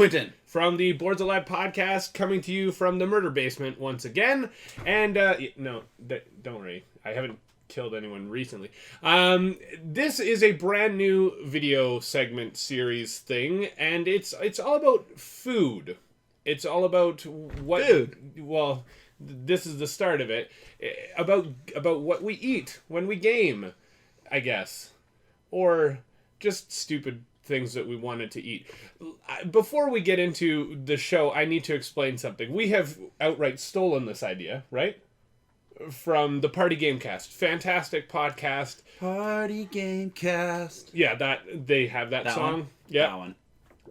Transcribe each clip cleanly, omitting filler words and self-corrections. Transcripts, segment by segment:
Quinten. From the Boards Alive podcast, coming to you from the murder basement once again. And, don't worry. I haven't killed anyone recently. This is a brand new video segment series thing, and it's all about food. It's all about what... Food? Well, this is the start of it. About what we eat when we game, I guess. Or just stupid things that we wanted to eat. Before we get into the show, I need to explain something. We have outright stolen this idea, right? From the Party Gamecast. Fantastic podcast. Party Gamecast. Yeah, they have that song. One? Yeah. That one.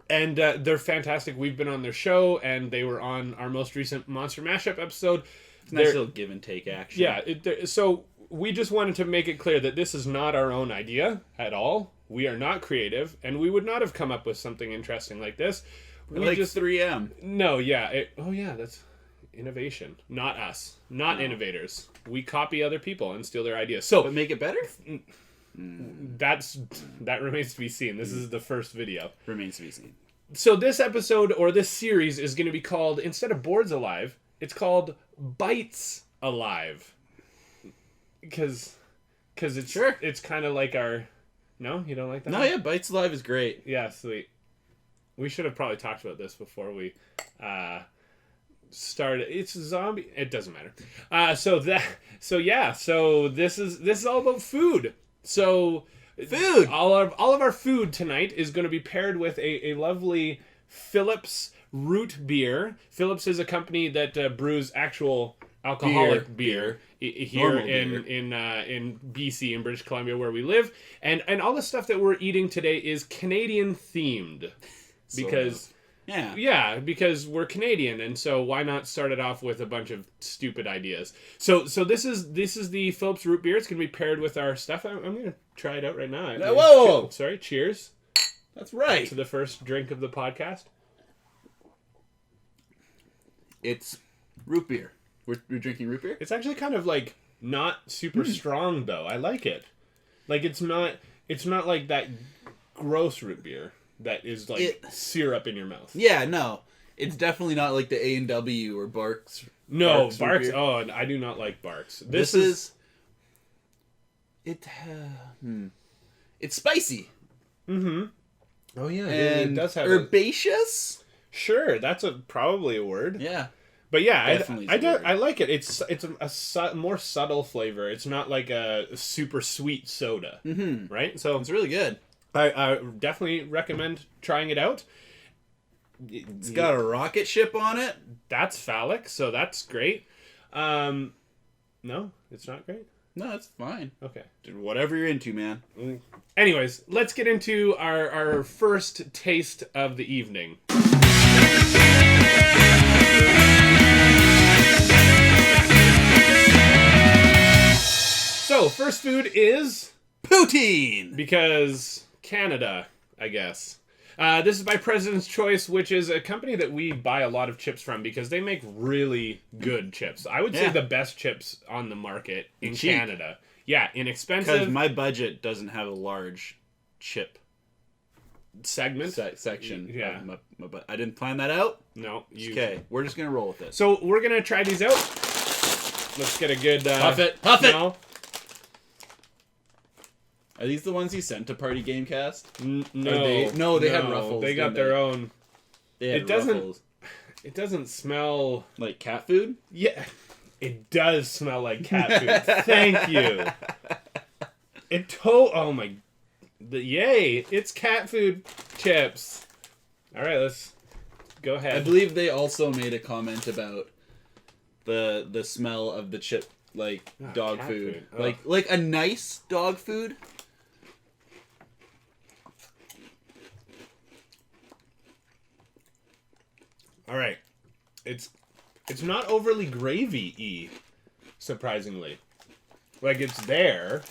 And they're fantastic. We've been on their show, and they were on our most recent Monster Mashup episode. It's a nice little give and take action. Yeah, so we just wanted to make it clear that this is not our own idea at all. We are not creative, and we would not have come up with something interesting like this. We just 3M. No, yeah. That's innovation. Not us. Not innovators. We copy other people and steal their ideas. So, But make it better? that remains to be seen. This is the first video. Remains to be seen. So this episode, or this series, is going to be called, instead of Boards Alive, it's called Bites Alive. Because it's Sure. It's kind of like our... No? You don't like that? No, yeah, Bites Alive is great. Yeah, sweet. We should have probably talked about this before we started. It's a zombie. It doesn't matter. So this is all about food. So Food! All of our food tonight is going to be paired with a lovely Phillips root beer. Phillips is a company that brews actual alcoholic beer here in BC, in British Columbia, where we live, and all the stuff that we're eating today is Canadian themed, because because we're Canadian, and so why not start it off with a bunch of stupid ideas? So this is the Phillips root beer. It's gonna be paired with our stuff. I'm gonna try it out right now. Whoa! Sorry. Cheers. That's right. To the first drink of the podcast. It's root beer. We're drinking root beer? It's actually kind of like not super strong though. I like it. Like it's not like that gross root beer that is like syrup in your mouth. Yeah, no. It's definitely not like the A&W or Barks. No, Barks. Oh, I do not like Barks. This is it's spicy. Mm-hmm. Oh yeah, and it does have herbaceous? Sure, that's probably a word. Yeah. But yeah, I like it. It's a more subtle flavor. It's not like a super sweet soda, right? So it's really good. I definitely recommend trying it out. It's got a rocket ship on it. That's phallic, so that's great. No, it's not great. No, it's fine. Okay. Dude, whatever you're into, man. Anyways, let's get into our first taste of the evening. So, first food is... poutine! Because Canada, I guess. This is by President's Choice, which is a company that we buy a lot of chips from because they make really good chips. I would say the best chips on the market in Canada. Yeah, inexpensive. Because my budget doesn't have a large chip segment. Section. Yeah. I didn't plan that out. No. Okay, we're just going to roll with it. So we're going to try these out. Let's get a good... Puff it! Puff it! No. Are these the ones he sent to Party Gamecast? No. They had ruffles. They got their own. They had ruffles. It doesn't smell... like cat food? Yeah. It does smell like cat food. Thank you. Oh my... Yay! It's cat food chips. All right, let's go ahead. I believe they also made a comment about the smell of the chip, like dog food. Like a nice dog food. All right, it's not overly gravy-y, surprisingly. Like it's there,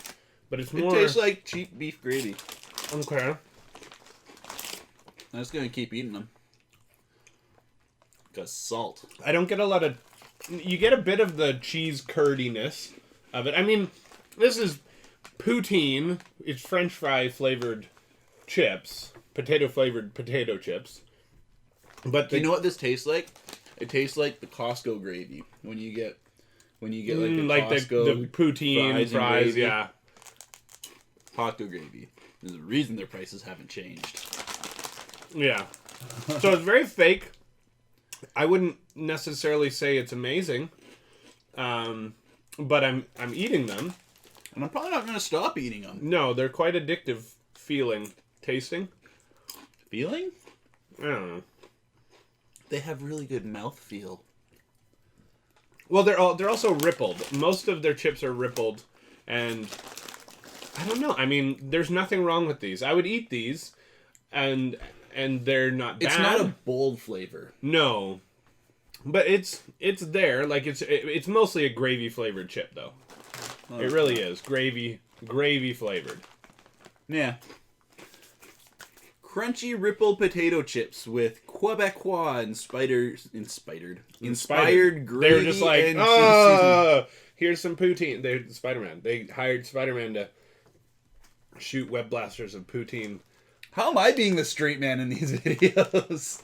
but it's more. It tastes like cheap beef gravy. Okay. I'm just gonna keep eating them. Because salt. I don't get a lot of... You get a bit of the cheese curdiness of it. I mean, this is poutine. It's French fry flavored chips. Potato flavored potato chips. But you know what this tastes like? It tastes like the Costco gravy when you get like the Costco the poutine fries, yeah. Costco gravy. There's a reason their prices haven't changed. Yeah. So it's very fake. I wouldn't necessarily say it's amazing. But I'm eating them. And I'm probably not going to stop eating them. No, they're quite addictive tasting. Feeling? I don't know. They have really good mouthfeel. Well, they're also rippled. Most of their chips are rippled, and I don't know. I mean, there's nothing wrong with these. I would eat these, and they're not bad. It's not a bold flavor. No, but it's there. Like it's mostly a gravy flavored chip though. Oh, it really is gravy flavored. Yeah. Crunchy rippled potato chips with Quebecois inspired gravy. They were just like, here's some poutine. They're Spider-Man. They hired Spider-Man to shoot web blasters of poutine. How am I being the straight man in these videos?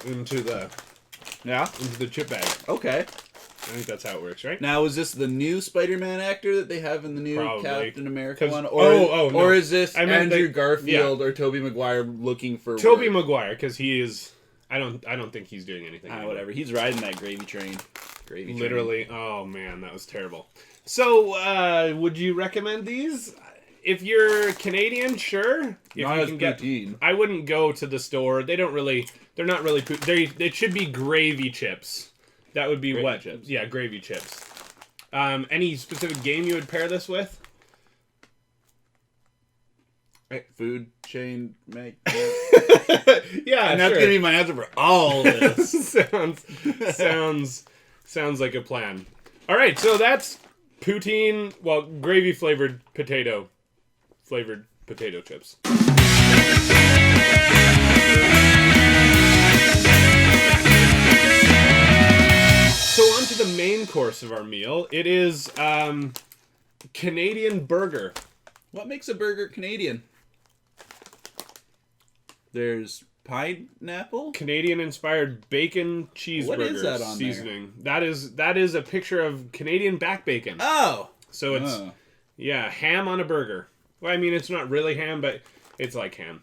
Into the chip bag. Okay. I think that's how it works, right? Now, is this the new Spider-Man actor that they have in the new Probably. Captain America one? No. Or is this Andrew Garfield or Tobey Maguire looking for Tobey Maguire, because he is... I don't think he's doing anything. Whatever. He's riding that gravy train. Literally. Oh, man, that was terrible. So, would you recommend these? If you're Canadian, sure. Not as poutine. I wouldn't go to the store. They're not really... They should be gravy chips. That would be gravy chips. Yeah, gravy chips. Any specific game you would pair this with? Food chain make. Yeah, and that's gonna be my answer for all of this. sounds like a plan. All right, so that's poutine. Well, gravy flavored potato chips. So on to the main course of our meal. It is Canadian burger. What makes a burger Canadian? There's pineapple? Canadian-inspired bacon cheeseburger what is that on seasoning. There? That is a picture of Canadian back bacon. Oh! So it's, ham on a burger. Well, I mean, it's not really ham, but it's like ham.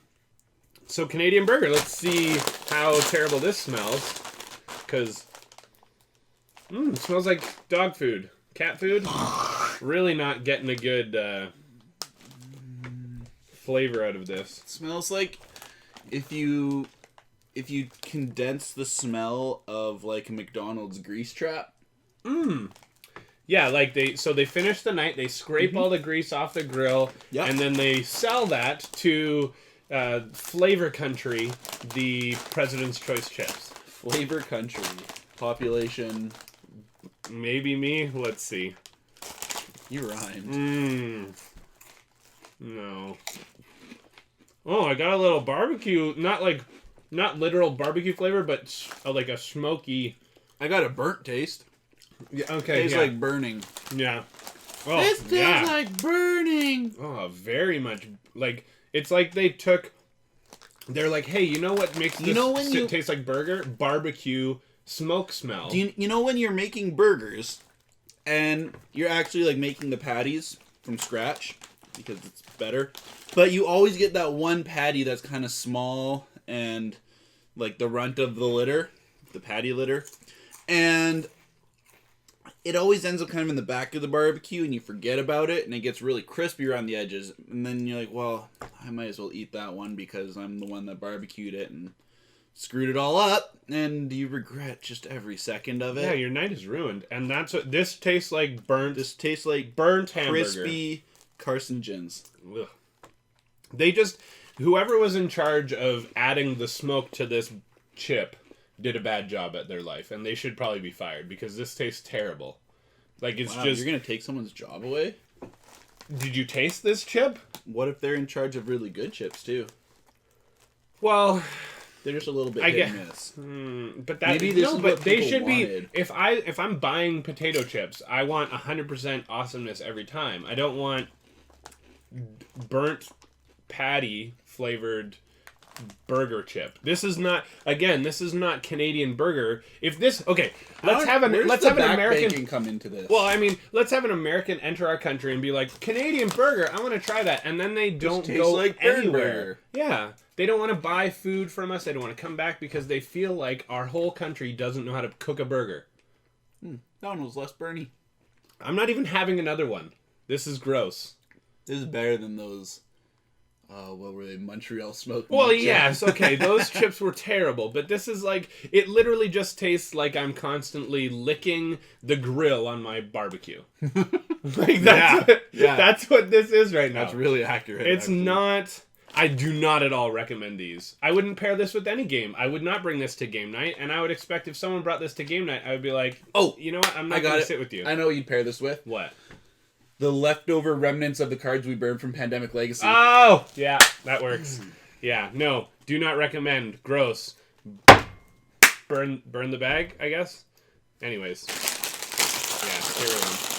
So Canadian burger. Let's see how terrible this smells. Because... it smells like dog food. Cat food. Really not getting a good flavor out of this. It smells like if you condense the smell of like a McDonald's grease trap. Yeah, like they finish the night, they scrape all the grease off the grill, and then they sell that to Flavor Country, the President's Choice chips. Flavor Country. Population... Maybe me? Let's see. You rhymed. No. Oh, I got a little barbecue. Not literal barbecue flavor, but like a smoky... I got a burnt taste. Yeah, okay. Tastes like burning. Yeah. Oh, this tastes like burning. Oh, very much. Like, it's like they took... They're like, hey, you know what makes this taste like burger? Barbecue... smoke smell. You know when you're making burgers and you're actually like making the patties from scratch because it's better, but you always get that one patty that's kind of small and like the runt of the litter, the patty litter, and it always ends up kind of in the back of the barbecue and you forget about it and it gets really crispy around the edges and then you're like, well, I might as well eat that one because I'm the one that barbecued it and screwed it all up, and you regret just every second of it. Yeah, your night is ruined, and that's what this tastes like. This tastes like burnt hamburger, crispy carcinogens. Ugh. Whoever was in charge of adding the smoke to this chip did a bad job at their life, and they should probably be fired because this tastes terrible. Like it's just you're gonna take someone's job away. Did you taste this chip? What if they're in charge of really good chips too? Well. They're just a little bit hit and miss. But that maybe this is what they should wanted. Be. If I'm buying potato chips, I want 100% awesomeness every time. I don't want burnt patty flavored burger chip. This is not Canadian burger. If this let's have an American bacon come into this. Well, I mean, let's have an American enter our country and be like, Canadian burger, I want to try that, and then they don't go like anywhere. Yeah, they don't want to buy food from us. They don't want to come back because they feel like our whole country doesn't know how to cook a burger. That one was less Bernie. I'm not even having another one. This is gross. This is better than those. What were they? Montreal smoked. Well, yes, okay, those chips were terrible, but this is like, it literally just tastes like I'm constantly licking the grill on my barbecue. Like that's what this is right now. That's really accurate. It's not. I do not at all recommend these. I wouldn't pair this with any game. I would not bring this to game night, and I would expect if someone brought this to game night, I would be like, oh, you know what? I'm not going to sit with you. I know what you'd pair this with. What? The leftover remnants of the cards we burned from Pandemic Legacy. Oh! Yeah, that works. Yeah, no. Do not recommend. Gross. Burn the bag, I guess? Anyways. Yeah, here we go.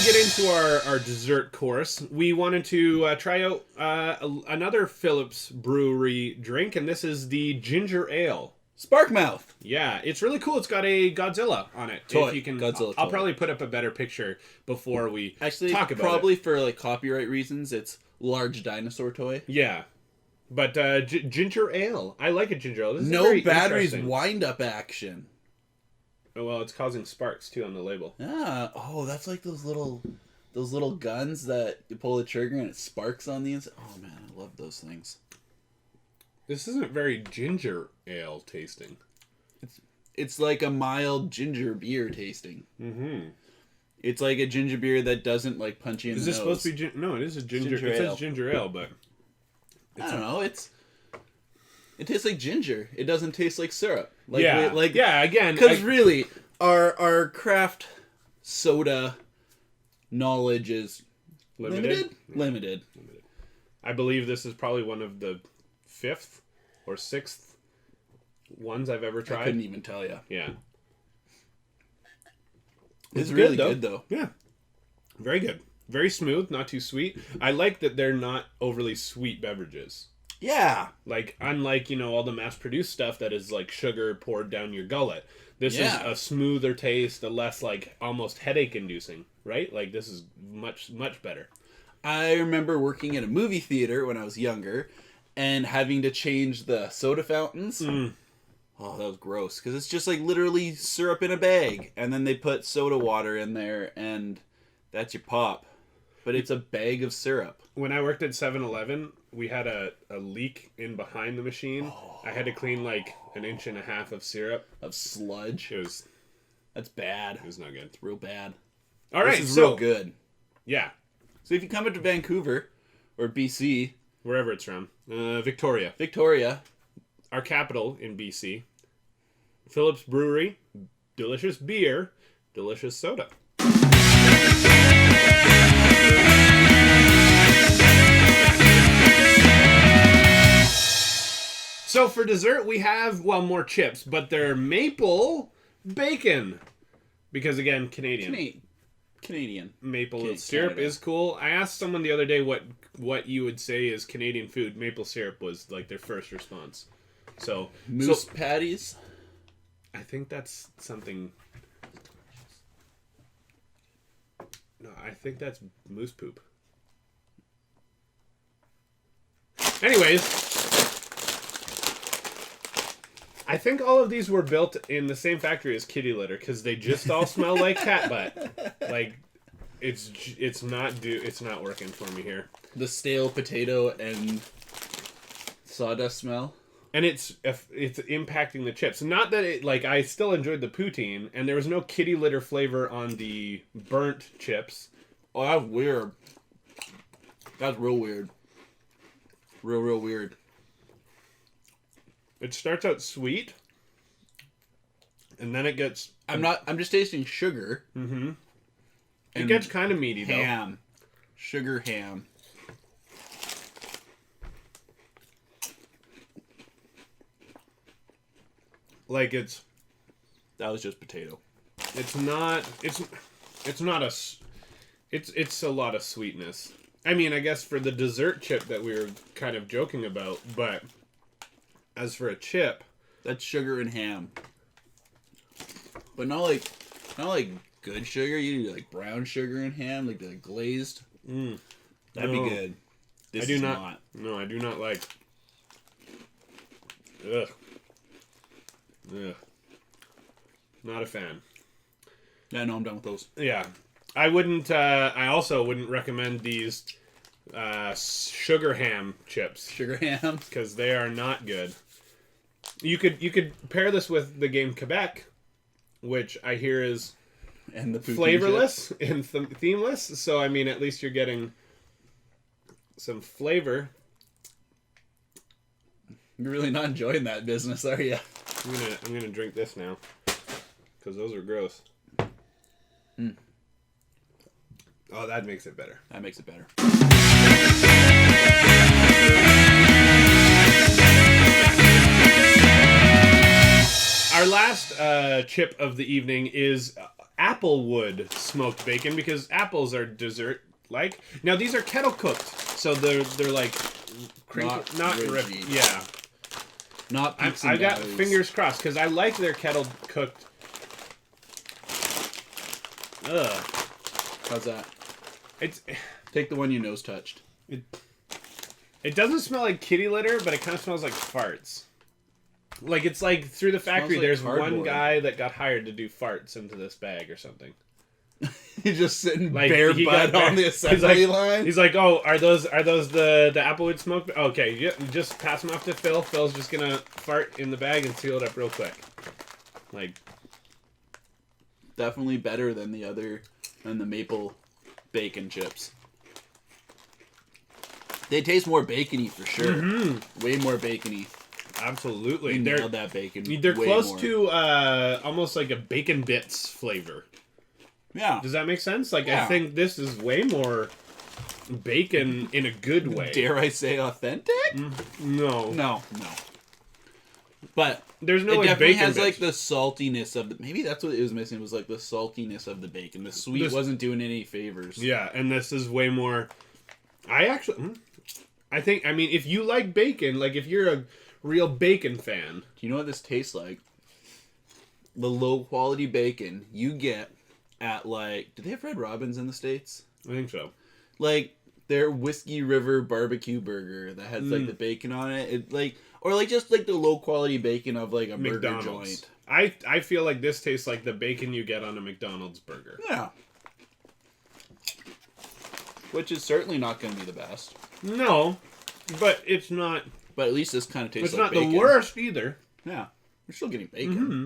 Into our dessert course, we wanted to try out another Phillips Brewery drink, and this is the ginger ale. Sparkmouth. Yeah, it's really cool. It's got a Godzilla on it. Toy. If you can, Godzilla I'll toy. probably put up a better picture before we talk about probably it. for like copyright reasons, it's large dinosaur toy. Yeah, but ginger ale. I like a ginger ale. This is no very batteries, wind up action. Oh, well, it's causing sparks too on the label. Yeah. Oh, that's like those little guns that you pull the trigger and it sparks on the inside. Oh man, I love those things. This isn't very ginger ale tasting. It's like a mild ginger beer tasting. Mm-hmm. It's like a ginger beer that doesn't like punch you in the nose. Is this supposed to be no? It is a ginger. It says ginger ale, but I don't know. It tastes like ginger. It doesn't taste like syrup. Again, because really, our craft soda knowledge is limited. I believe this is probably one of the 5th or 6th ones I've ever tried. I couldn't even tell you. Yeah, it's really good though. Yeah, very good. Very smooth, not too sweet. I like that they're not overly sweet beverages. Yeah. Like, unlike, all the mass-produced stuff that is, like, sugar poured down your gullet. This is a smoother taste, a less, like, almost headache-inducing, right? Like, this is much, much better. I remember working at a movie theater when I was younger and having to change the soda fountains. Oh, that was gross. Because it's just, like, literally syrup in a bag. And then they put soda water in there, and that's your pop. But it's a bag of syrup. When I worked at 7-Eleven, we had a leak in behind the machine. I had to clean like 1.5 inches of syrup. Of sludge. That's bad. It was not good. It's real bad. All right, this is real good. Yeah. So if you come into Vancouver or BC, wherever it's from, Victoria, our capital in BC, Phillips Brewery, delicious beer, delicious soda. So for dessert, we have, more chips, but they're maple bacon. Because, again, Canadian. Canadian. Maple syrup is cool. I asked someone the other day what you would say is Canadian food. Maple syrup was, like, their first response. So Moose patties? I think that's something... No, I think that's moose poop. Anyways... I think all of these were built in the same factory as kitty litter because they just all smell like cat butt. Like, it's not working for me here. The stale potato and sawdust smell, and it's impacting the chips. Not that I still enjoyed the poutine, and there was no kitty litter flavor on the burnt chips. Oh, that's weird. That's real weird. Real weird. It starts out sweet, and then it gets... I'm just tasting sugar. Mm-hmm. It gets kind of meaty, ham. though. Sugar ham. Like it's... That was just potato. It's not it's a lot of sweetness. I mean, I guess for the dessert chip that we were kind of joking about, but as for a chip, that's sugar and ham. But not like good sugar. You do like brown sugar and ham, like the glazed. That'd be good. I do not. No, I do not like. Ugh. Not a fan. Yeah, no, I'm done with those. Yeah. I wouldn't. I also wouldn't recommend these sugar ham chips. Sugar ham, because they are not good. You could pair this with the game Quebec, which I hear is and the flavorless and themeless. So I mean, at least you're getting some flavor. You're really not enjoying that business, are you? I'm gonna drink this now because those are gross. Oh, that makes it better. That makes it better. Our last chip of the evening is applewood smoked bacon because apples are dessert-like. Now these are kettle cooked, so they're like not ripped. Yeah. Not peaks and I got valleys. fingers crossed because I like their kettle cooked. Ugh. How's that? It's Take the one you nose touched. It doesn't smell like kitty litter, but it kind of smells like farts. Like it's like through the factory. Like there's cardboard. one guy that got hired to do farts into this bag or something. He's just sitting Like, bare he butt got on the bare- assembly line. He's like, oh, are those the applewood smoke? Okay, just pass them off to Phil. Phil's just gonna fart in the bag and seal it up real quick. Like, Definitely better than the maple bacon chips. They taste more bacony for sure. Mm-hmm. Way more bacony. absolutely, They nailed that bacon. they're way close more. to almost like a bacon bits flavor. Yeah. Does that make sense? Like, Yeah. I think this is way more bacon in a good way. Dare I say authentic? No. No. But There's no it like definitely bacon has like bits. the saltiness of the. Maybe that's what it was missing. Was like the saltiness of the bacon. The sweet wasn't doing any favors. Yeah, and this is way more. I think. I mean, if you like bacon, like if you're a real bacon fan, Do you know what this tastes like? The low quality bacon you get at like. Do they have Red Robins in the States? I think so. Like their Whiskey River barbecue burger that has like the bacon on it. It like. Or like just like the low quality bacon of like a burger McDonald's. joint. I feel like this tastes like the bacon you get on a McDonald's burger. Yeah. Which is certainly not going to be the best. No, but it's not. But at least this kind of tastes It's like not bacon. the worst either. Yeah. We're still getting bacon. Mm-hmm.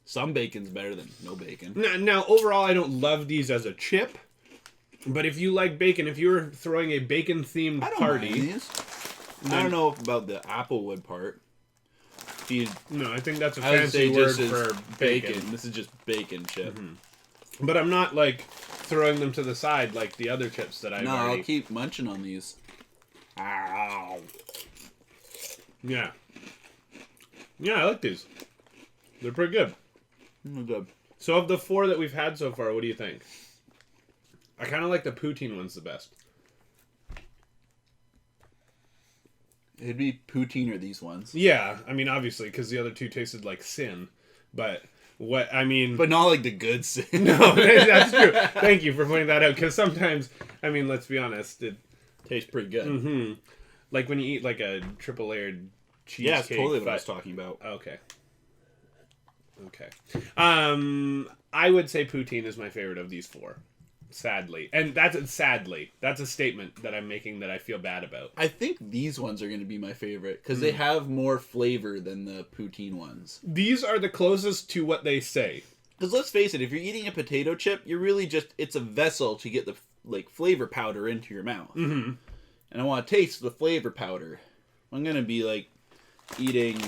Some bacon's better than no bacon. Now, overall, I don't love these as a chip. But if you like bacon, if you're throwing a bacon-themed I don't party... mind these. I don't know about the applewood part. No, I think that's a I would fancy say word just as for bacon. This is just bacon chip. But I'm not, like, throwing them to the side like the other chips that I've No, already... I'll keep munching on these. Ow. Yeah. Yeah, I like these. They're pretty good. Good. So of the 4 that we've had so far, what do you think? I kind of like the poutine ones the best. It'd be poutine or these ones. Yeah, I mean, obviously, because the other 2 tasted like sin. But what, I mean... But not like the good sin. No, that's true. Thank you for pointing that out, because sometimes, I mean, let's be honest, it tastes pretty good. Mm-hmm. Like when you eat like a triple layered cheesecake. Yeah, that's totally what I was talking about. Okay. I would say poutine is my favorite of these 4. Sadly. And that's a statement that I'm making that I feel bad about. I think these ones are going to be my favorite because they have more flavor than the poutine ones. These are the closest to what they say. Because let's face it, if you're eating a potato chip, you're really it's a vessel to get the like flavor powder into your mouth. Mm-hmm. And I want to taste the flavor powder. I'm going to be like eating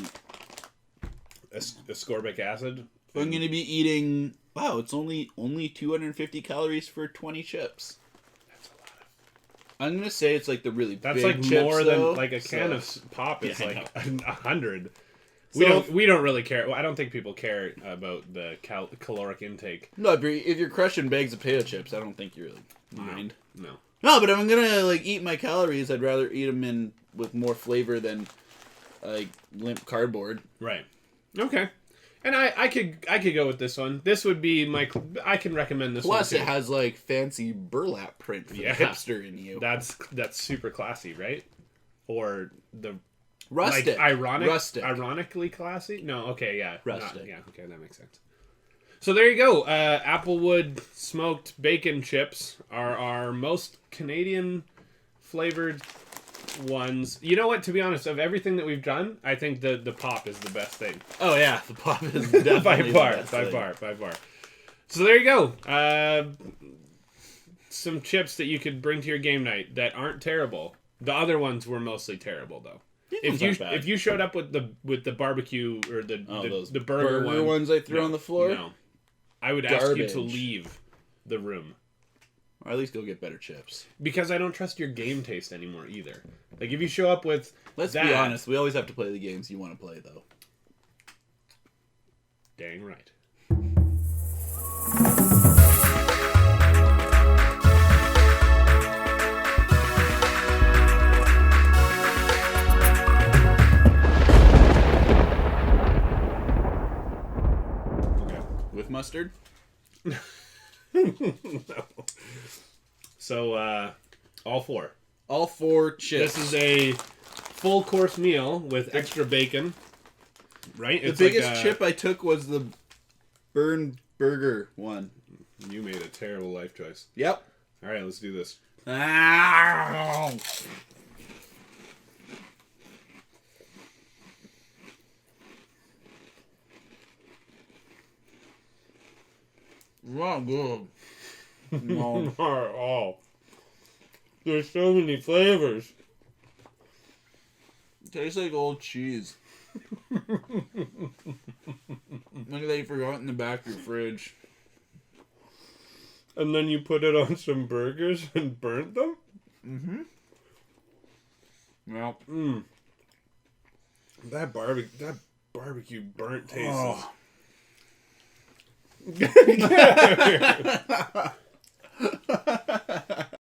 Ascorbic acid. I'm going to be eating. Wow, it's only 250 calories for 20 chips. That's a lot. I'm going to say it's like the really That's big like chips, more though, than like a can of pop is Yeah, like 100. We don't really care. Well, I don't think people care about the caloric intake. No, if you're crushing bags of potato chips, I don't think you really mind. No. No, but if I'm gonna like eat my calories, I'd rather eat them in with more flavor than like limp cardboard. Right. Okay. And I could go with this one. This would be my. I can recommend this Plus, one. Plus, it has like fancy burlap print for the hipster in you. That's super classy, right? Or the rustic, like rustic, ironically classy. No, okay, yeah, rustic. Yeah, okay, that makes sense. So there you go. Applewood smoked bacon chips are our most Canadian flavored ones. You know what? To be honest, of everything that we've done, I think the pop is the best thing. Oh yeah, the pop is definitely by far. So there you go. Some chips that you could bring to your game night that aren't terrible. The other ones were mostly terrible though. If you showed up with the barbecue or the burger ones I threw on the floor, no, I would ask you to leave the room. Or at least go get better chips. Because I don't trust your game taste anymore either. Like if you show up with Let's be honest, we always have to play the games you want to play though. Dang right. Okay. With mustard? No. So, all four. All four chips. This is a full course meal with extra bacon. Right? The biggest chip I took was the Burn Burger one. You made a terrible life choice. Yep. Alright, let's do this. Ow! Not good. No. Not at all. There's so many flavors. Tastes like old cheese. Like that you forgot in the back of your fridge. And then you put it on some burgers and burnt them? Mm-hmm. Well. Mm. That barbecue burnt taste. Oh.